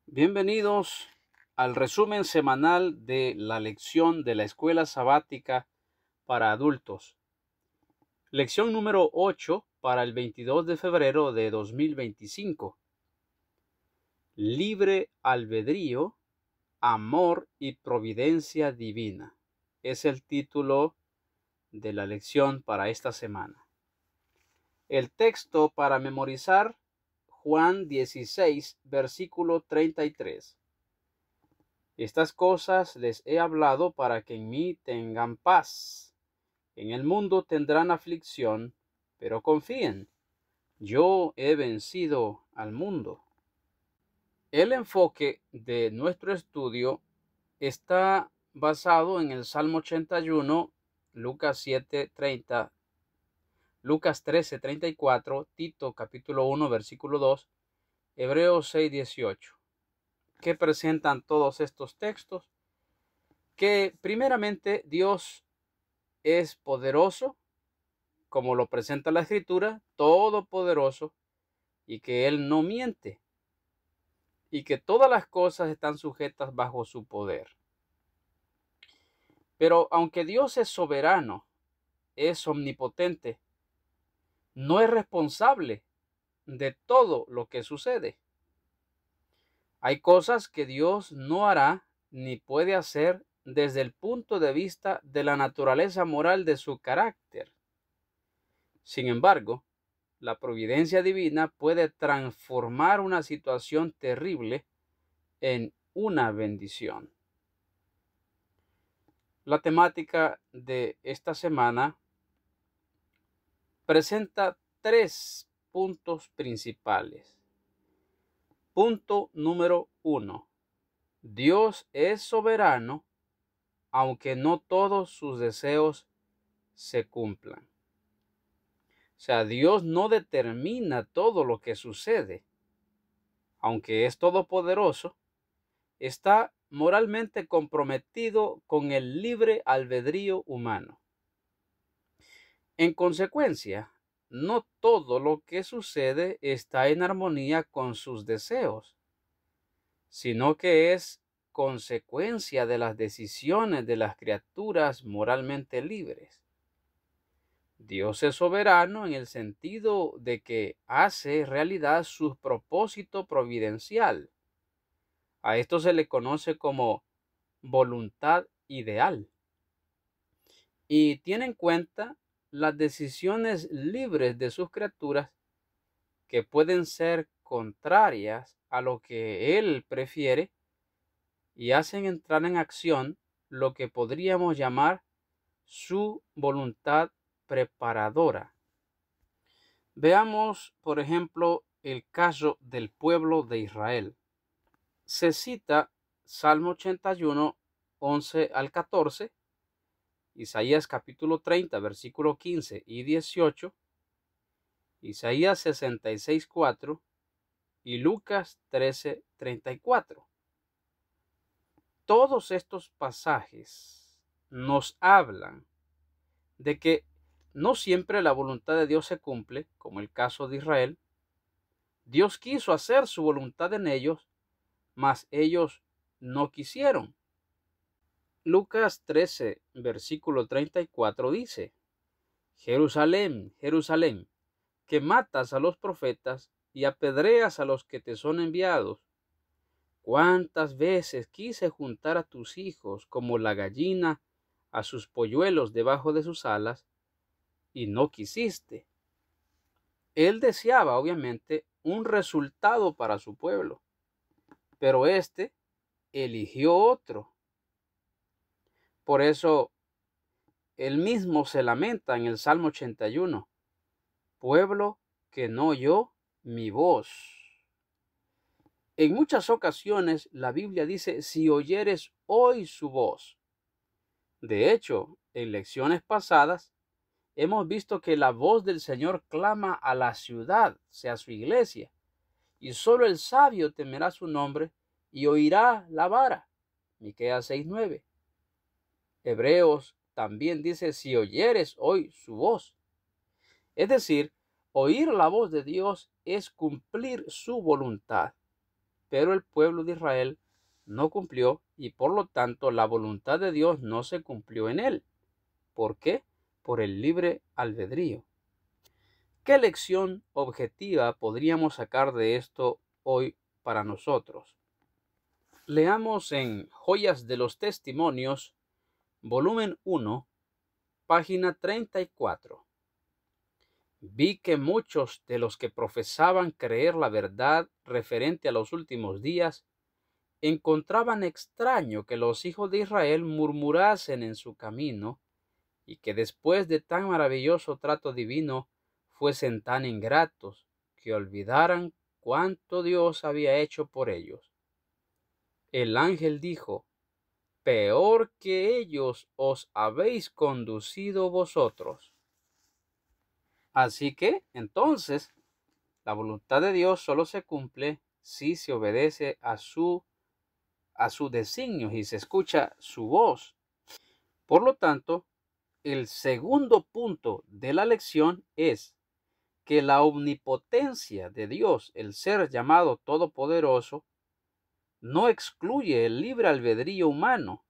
Bienvenidos al resumen semanal de la lección de la Escuela Sabática para Adultos. Lección número 8 para el 22 de febrero de 2025. Libre albedrío, amor y providencia divina. Es el título de la lección para esta semana. El texto para memorizar, Juan 16, versículo 33. Estas cosas les he hablado para que en mí tengan paz. En el mundo tendrán aflicción, pero confíen, yo he vencido al mundo. El enfoque de nuestro estudio está basado en el Salmo 81, Lucas 7:30, Lucas 13:34, Tito capítulo 1, versículo 2, Hebreos 6:18. ¿Qué presentan todos estos textos? Que primeramente Dios es poderoso, como lo presenta la Escritura, todopoderoso, y que Él no miente, y que todas las cosas están sujetas bajo su poder. Pero aunque Dios es soberano, es omnipotente, no es responsable de todo lo que sucede. Hay cosas que Dios no hará ni puede hacer desde el punto de vista de la naturaleza moral de su carácter. Sin embargo, la providencia divina puede transformar una situación terrible en una bendición. La temática de esta semana presenta 3 puntos principales. Punto número 1. Dios es soberano, aunque no todos sus deseos se cumplan. O sea, Dios no determina todo lo que sucede. Aunque es todopoderoso, está moralmente comprometido con el libre albedrío humano. En consecuencia, no todo lo que sucede está en armonía con sus deseos, sino que es consecuencia de las decisiones de las criaturas moralmente libres. Dios es soberano en el sentido de que hace realidad su propósito providencial. A esto se le conoce como voluntad ideal. Y tiene en cuenta las decisiones libres de sus criaturas que pueden ser contrarias a lo que Él prefiere y hacen entrar en acción lo que podríamos llamar su voluntad preparadora. Veamos, por ejemplo, el caso del pueblo de Israel. Se cita Salmo 81, 11 al 14, Isaías capítulo 30, versículo 15 y 18, Isaías 66, 4 y Lucas 13, 34. Todos estos pasajes nos hablan de que no siempre la voluntad de Dios se cumple, como el caso de Israel. Dios quiso hacer su voluntad en ellos, mas ellos no quisieron. Lucas 13, versículo 34 dice: Jerusalén, Jerusalén, que matas a los profetas y apedreas a los que te son enviados. ¿Cuántas veces quise juntar a tus hijos como la gallina a sus polluelos debajo de sus alas, y no quisiste? Él deseaba, obviamente, un resultado para su pueblo, pero éste eligió otro. Por eso, él mismo se lamenta en el Salmo 81, pueblo que no oyó mi voz. En muchas ocasiones la Biblia dice, si oyeres hoy su voz. De hecho, en lecciones pasadas, hemos visto que la voz del Señor clama a la ciudad, sea su iglesia, y solo el sabio temerá su nombre y oirá la vara. Miqueas 6:9. Hebreos también dice, si oyeres hoy su voz. Es decir, oír la voz de Dios es cumplir su voluntad. pero el pueblo de Israel no cumplió y por lo tanto la voluntad de Dios no se cumplió en él. ¿Por qué? Por el libre albedrío. ¿Qué lección objetiva podríamos sacar de esto hoy para nosotros? Leamos en Joyas de los Testimonios, volumen 1, página 34. Vi que muchos de los que profesaban creer la verdad referente a los últimos días encontraban extraño que los hijos de Israel murmurasen en su camino y que después de tan maravilloso trato divino fuesen tan ingratos que olvidaran cuánto Dios había hecho por ellos. El ángel dijo: peor que ellos os habéis conducido vosotros. Así que, entonces, la voluntad de Dios solo se cumple si se obedece a su designio y se escucha su voz. Por lo tanto, el segundo punto de la lección es que la omnipotencia de Dios, el ser llamado todopoderoso, no excluye el libre albedrío humano.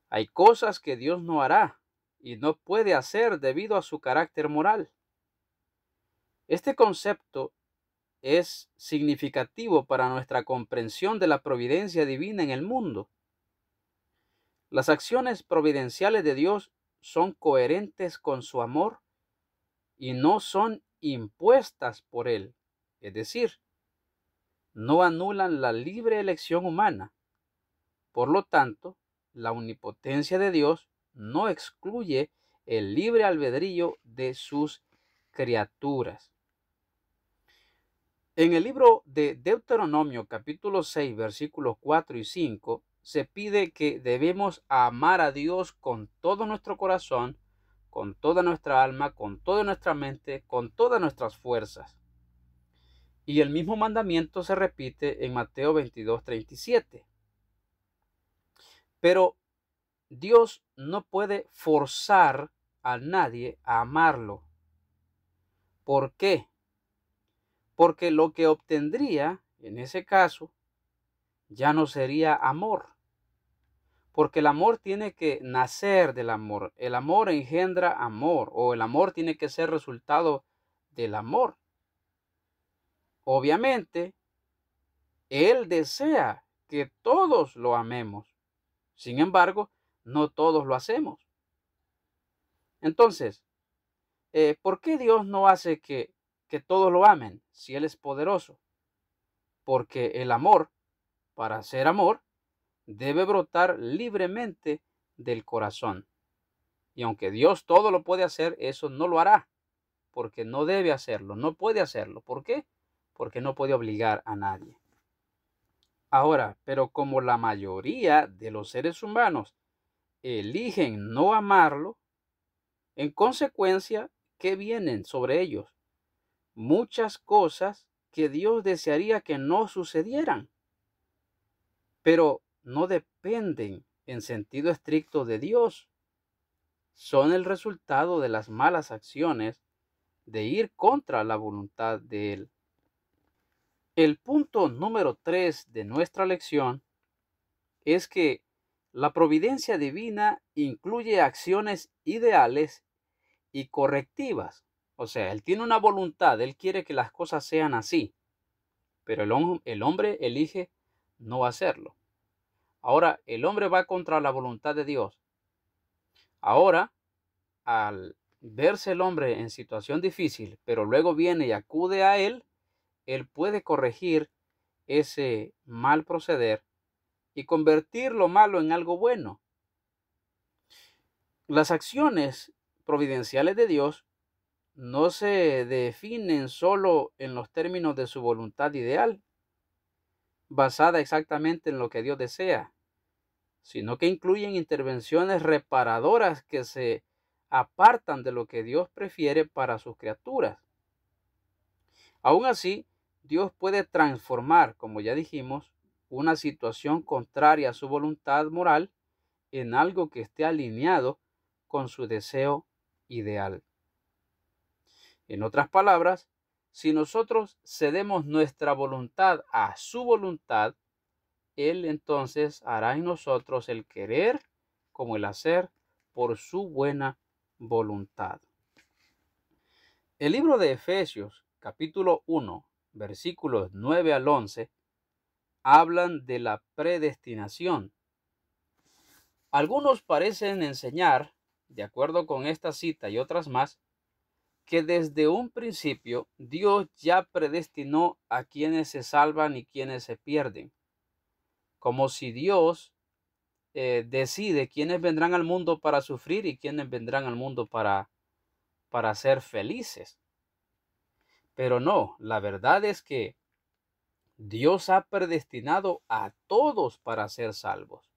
Hay cosas que Dios no hará y no puede hacer debido a su carácter moral. Este concepto es significativo para nuestra comprensión de la providencia divina en el mundo. Las acciones providenciales de Dios son coherentes con su amor y no son impuestas por él, es decir, no anulan la libre elección humana. Por lo tanto, la omnipotencia de Dios no excluye el libre albedrío de sus criaturas. En el libro de Deuteronomio capítulo 6 versículos 4 y 5 se pide que debemos amar a Dios con todo nuestro corazón, con toda nuestra alma, con toda nuestra mente, con todas nuestras fuerzas. Y el mismo mandamiento se repite en Mateo 22:37. Pero Dios no puede forzar a nadie a amarlo. ¿Por qué? Porque lo que obtendría en ese caso ya no sería amor. Porque el amor tiene que nacer del amor. El amor engendra amor, o el amor tiene que ser resultado del amor. Obviamente, Él desea que todos lo amemos. Sin embargo, no todos lo hacemos. Entonces, ¿por qué Dios no hace que todos lo amen si Él es poderoso? Porque el amor, para ser amor, debe brotar libremente del corazón. Y aunque Dios todo lo puede hacer, eso no lo hará, porque no debe hacerlo, no puede hacerlo. ¿Por qué? Porque no puede obligar a nadie. Ahora, pero como la mayoría de los seres humanos eligen no amarlo, en consecuencia, ¿qué vienen sobre ellos? Muchas cosas que Dios desearía que no sucedieran, pero no dependen en sentido estricto de Dios. Son el resultado de las malas acciones de ir contra la voluntad de Él. El punto número 3 de nuestra lección es que la providencia divina incluye acciones ideales y correctivas. O sea, Él tiene una voluntad, Él quiere que las cosas sean así, pero el hombre elige no hacerlo. Ahora, el hombre va contra la voluntad de Dios. Ahora, al verse el hombre en situación difícil, pero luego viene y acude a Él, Él puede corregir ese mal proceder y convertir lo malo en algo bueno. Las acciones providenciales de Dios no se definen solo en los términos de su voluntad ideal, basada exactamente en lo que Dios desea, sino que incluyen intervenciones reparadoras que se apartan de lo que Dios prefiere para sus criaturas. Aún así, Dios puede transformar, como ya dijimos, una situación contraria a su voluntad moral en algo que esté alineado con su deseo ideal. En otras palabras, si nosotros cedemos nuestra voluntad a su voluntad, Él entonces hará en nosotros el querer como el hacer por su buena voluntad. El libro de Efesios, capítulo 1, versículos 9 al 11, hablan de la predestinación. Algunos parecen enseñar, de acuerdo con esta cita y otras más, que desde un principio Dios ya predestinó a quienes se salvan y quienes se pierden, como si Dios decide quiénes vendrán al mundo para sufrir y quiénes vendrán al mundo para ser felices. Pero no, la verdad es que Dios ha predestinado a todos para ser salvos.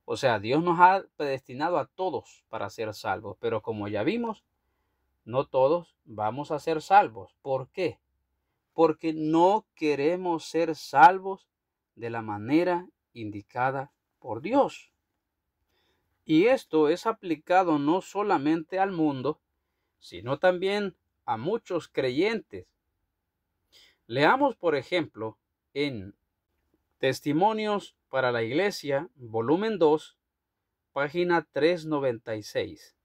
O sea, Dios nos ha predestinado a todos para ser salvos, pero como ya vimos, no todos vamos a ser salvos. ¿Por qué? Porque no queremos ser salvos de la manera indicada por Dios. Y esto es aplicado no solamente al mundo, sino también a muchos creyentes. Leamos, por ejemplo, en Testimonios para la Iglesia, volumen 2, página 396.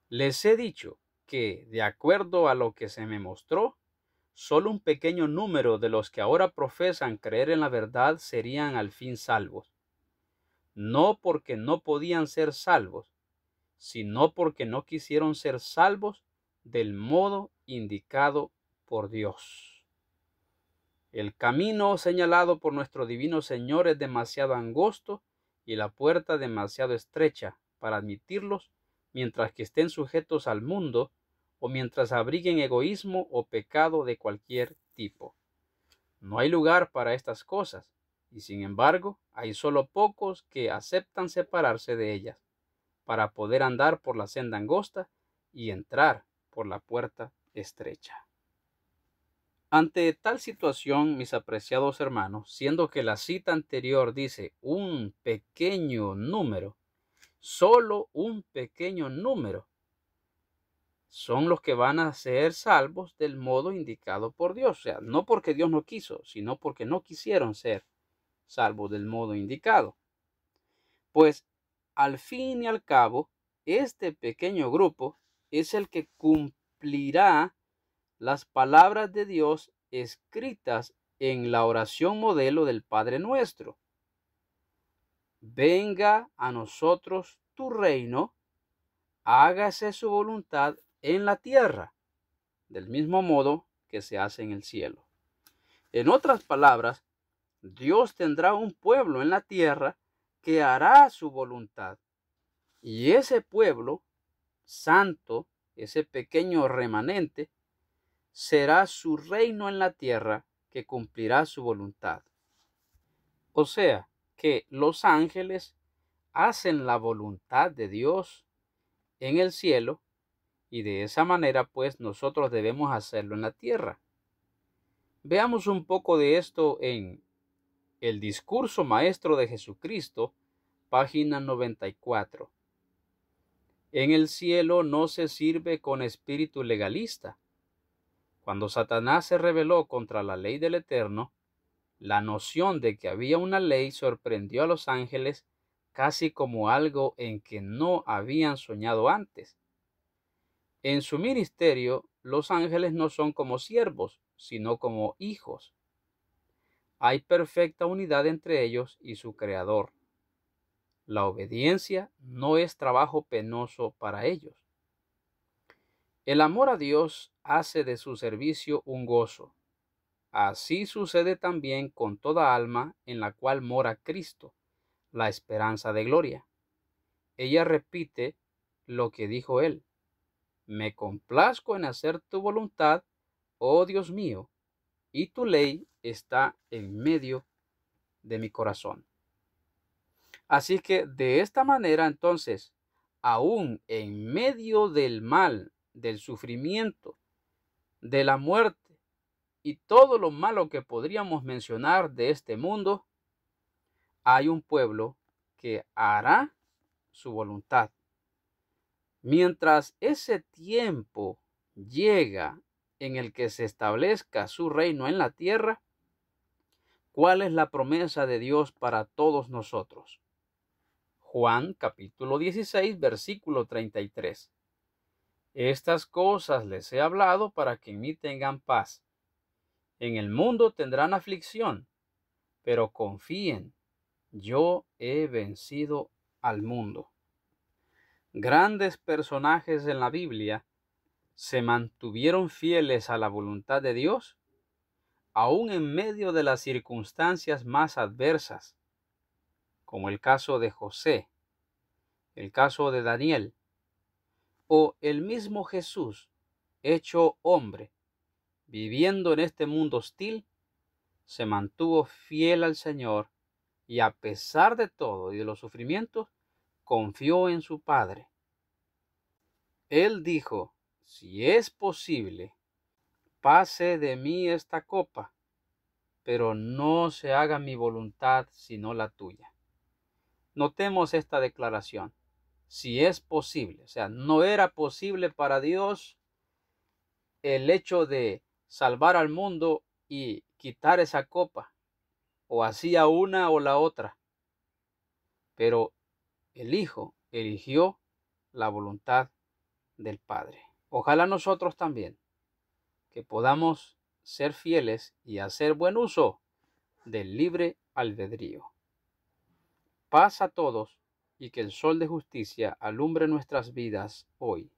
Les he dicho que, de acuerdo a lo que se me mostró, solo un pequeño número de los que ahora profesan creer en la verdad serían al fin salvos. No porque no podían ser salvos, sino porque no quisieron ser salvos del modo indicado por Dios. El camino señalado por nuestro divino Señor es demasiado angosto y la puerta demasiado estrecha para admitirlos mientras que estén sujetos al mundo o mientras abriguen egoísmo o pecado de cualquier tipo. No hay lugar para estas cosas, y sin embargo hay solo pocos que aceptan separarse de ellas para poder andar por la senda angosta y entrar por la puerta estrecha. Ante tal situación, mis apreciados hermanos, siendo que la cita anterior dice un pequeño número, solo un pequeño número son los que van a ser salvos del modo indicado por Dios. O sea, no porque Dios no quiso, sino porque no quisieron ser salvos del modo indicado. Pues, al fin y al cabo, este pequeño grupo es el que cumplirá las palabras de Dios escritas en la oración modelo del Padre Nuestro. Venga a nosotros tu reino, hágase su voluntad en la tierra, del mismo modo que se hace en el cielo. En otras palabras, Dios tendrá un pueblo en la tierra que hará su voluntad. Y ese pueblo santo, ese pequeño remanente, será su reino en la tierra que cumplirá su voluntad. O sea, que los ángeles hacen la voluntad de Dios en el cielo y de esa manera pues nosotros debemos hacerlo en la tierra. Veamos un poco de esto en el discurso maestro de Jesucristo, página 94. En el cielo no se sirve con espíritu legalista. Cuando Satanás se rebeló contra la ley del Eterno, la noción de que había una ley sorprendió a los ángeles casi como algo en que no habían soñado antes. En su ministerio, los ángeles no son como siervos, sino como hijos. Hay perfecta unidad entre ellos y su Creador. La obediencia no es trabajo penoso para ellos. El amor a Dios hace de su servicio un gozo. Así sucede también con toda alma en la cual mora Cristo, la esperanza de gloria. Ella repite lo que dijo él: me complazco en hacer tu voluntad, oh Dios mío, y tu ley está en medio de mi corazón. Así que de esta manera entonces, aún en medio del mal, del sufrimiento, de la muerte y todo lo malo que podríamos mencionar de este mundo, hay un pueblo que hará su voluntad. Mientras ese tiempo llega en el que se establezca su reino en la tierra, ¿cuál es la promesa de Dios para todos nosotros? Juan capítulo 16, versículo 33. Estas cosas les he hablado para que en mí tengan paz. En el mundo tendrán aflicción, pero confíen, yo he vencido al mundo. Grandes personajes en la Biblia se mantuvieron fieles a la voluntad de Dios, aun en medio de las circunstancias más adversas, como el caso de José, el caso de Daniel, o el mismo Jesús, hecho hombre, viviendo en este mundo hostil, se mantuvo fiel al Señor y a pesar de todo y de los sufrimientos, confió en su Padre. Él dijo, si es posible, pase de mí esta copa, pero no se haga mi voluntad sino la tuya. Notemos esta declaración. Si es posible, o sea, no era posible para Dios el hecho de salvar al mundo y quitar esa copa, o hacía una o la otra, pero el Hijo eligió la voluntad del Padre. Ojalá nosotros también, que podamos ser fieles y hacer buen uso del libre albedrío. Paz a todos y que el sol de justicia alumbre nuestras vidas hoy.